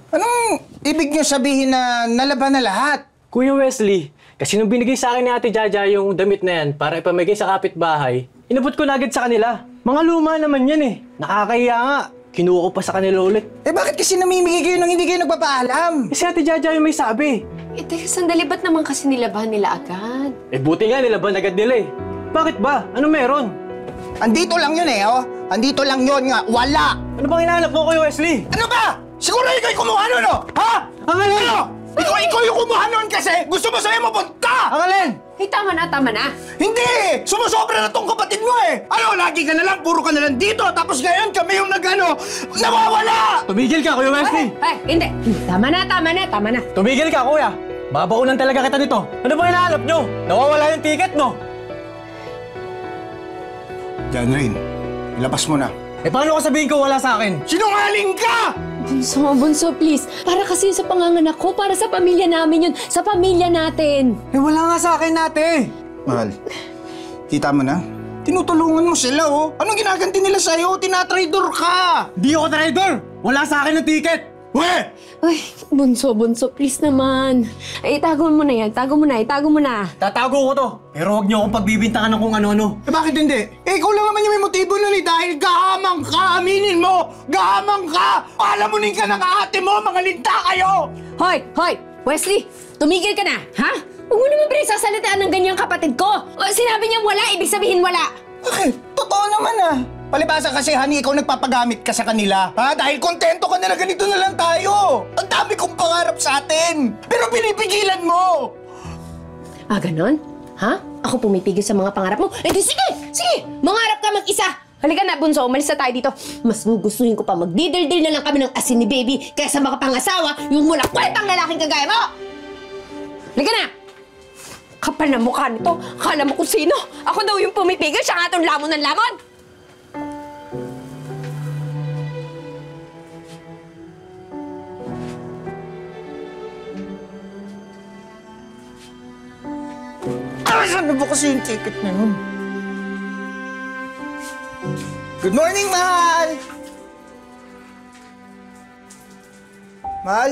Anong ibig niyo sabihin na nalaban na lahat? Kuya Wesley, kasi nung binigay sa akin ni Ate Jaja yung damit na yan para ipamigay sa kapitbahay, inabot ko na agad sa kanila. Mga luma naman yan eh. Nakakahiya nga. Kinuha ko pa sa kanila ulit. Eh bakit kasi namimigay kayo nang hindi kayo nagpapaalam? Kasi Ate Jaja yung may sabi. Eh, teka, sandali, ba't naman kasi nilabahan nila agad? Eh buti nga nilaban agad nila eh. Bakit ba? Ano meron? Andito lang yun eh, oh. Andito lang yun nga. Wala! Ano bang hinahanap mo, Kuya Wesley? Ano ba? Siguro ikaw yung kumuha nun, no? Ha? Ang alin! Ano? Ikaw yung kumuha nun kasi gusto mo sa'yo mapunta! Ang alin! Eh, tama na, tama na. Hindi! Sumusobra na tong kapatid mo eh! Ano, lagi ka na lang, puro ka na lang dito, tapos ngayon kami yung nawawala! Tumigil ka, Kuya Wesley! Ay, hindi. Tama na, tama na, tama na. Tumigil ka, Kuya! Babaunan talaga kita nito. Ano bang hinahanap nyo? Nawawala yung ticket, no? Diyan rin. Ilabas mo na. Eh paano ko sabihin ko wala sa akin? Sinungaling ka! Bunso, please. Para kasi sa panganganak ko, para sa pamilya namin yun. Sa pamilya natin. Eh wala nga sa akin, ate! Mahal, kita mo na? Tinutulungan mo sila, oh. Anong ginaganti nila sa'yo? Tinatraidor ka! Di ako traidor! Wala sa akin ng ticket! Weh! Uy, bunso, please naman. Ay, itago mo na yan. Itago mo na. Tatago ko to. Pero huwag niyo akong pagbibintangan ng kung ano-ano. Eh bakit hindi? Eh ikaw lang naman yung may motibo nun eh dahil gahamang ka! Aminin mo! Gahamang ka! Palamunin ka ng ate mo! Mga linta kayo! Hoy! Wesley, tumigil ka na, ha? Huwag mo naman pinagsasalita ng ganyang kapatid ko. Sinabi niyang wala, ibig sabihin wala. Totoo naman ah! Palibasa kasi, honey, ikaw nagpapagamit ka sa kanila. Ha? Dahil kontento ka na ganito na lang tayo. Ang dami kong pangarap sa atin. Pero pinipigilan mo. Ah, ganon? Ha? Ako pumipigil sa mga pangarap mo? Eh di sige! Mangarap ka mag-isa! Halika na, bunso, umalis na tayo dito. Mas gugustuhin ko pa magdidildil na lang kami ng asin ni baby kaysa makapangasawa yung walang kwentang lalaking kagaya mo! Halika na! Kapal na mukha nito. Akala mo kung sino? Ako daw yung pumipigil, siya nga itong lamon ng lamon! Saan na ba kasi yung ticket na yun? Good morning, Mahal! Mahal?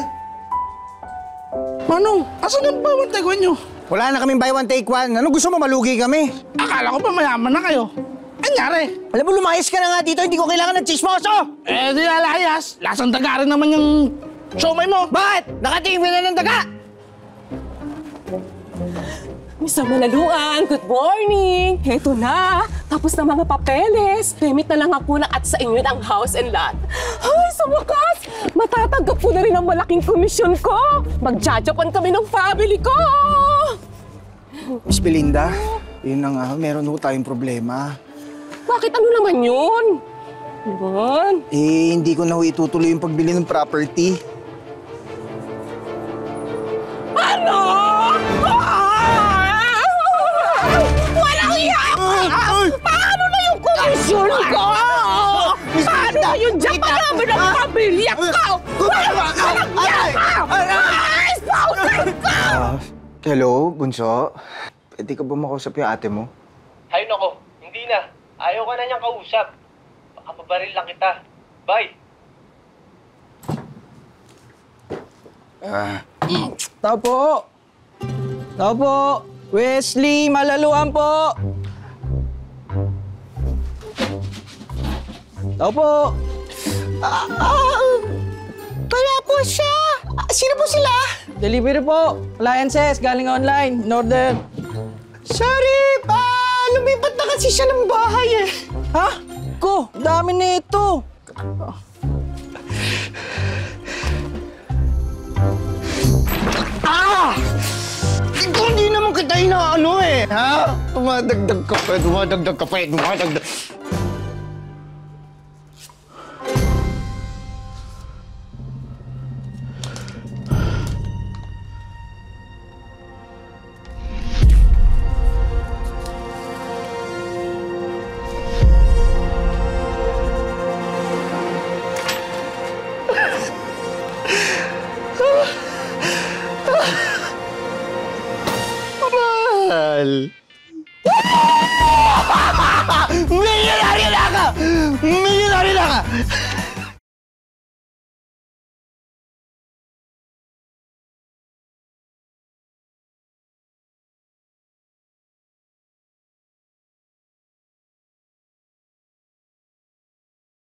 Manong, asan ang bawang taguan nyo? Wala na kaming buy one take one. Ano gusto mo, malugi kami? Akala ko pa mayaman na kayo. Anyari? Alam mo, lumayas ka na nga dito. Hindi ko kailangan ng chismoso! Eh, di alayas. Lasang daga rin naman yung siomay mo. Bakit? Nakatingin mo na ng daga! Mr. Malaluan, good morning! Heto na! Tapos na mga papeles. Remit na lang ako na at sa inyo ang house and lot. Ay, sa wakas! Matatanggap ko na rin ang malaking komisyon ko! Magjajapan kami ng family ko! Miss Belinda, yun na nga, meron ho tayong problema. Bakit ano naman yun? Naman? Eh, hindi ko na ho itutuloy yung pagbili ng property. Ano? Walang iya! Paano na yung komisyon ko? Paano na yung japan namin ang pamilya ko? Walang iya ka! Spouser ko! Hello, Bunso? Pwede ka ba makausap yung ate mo? Ay nako, hindi na. Ayaw ka na niyang kausap. Baka pabaril lang kita. Bye! Tao po! Tao po! Wesley, Malaluan po! Tao po! Wala po siya! Sino po sila? Delivery po! Appliances, galing online. In order. Sorry, lumipat na kasi siya ng bahay eh. Ha? Ko, dami na ito. Hindi naman kita inaano eh, ha? Dumadagdag ka pa. Mahal. Millionaire na ka!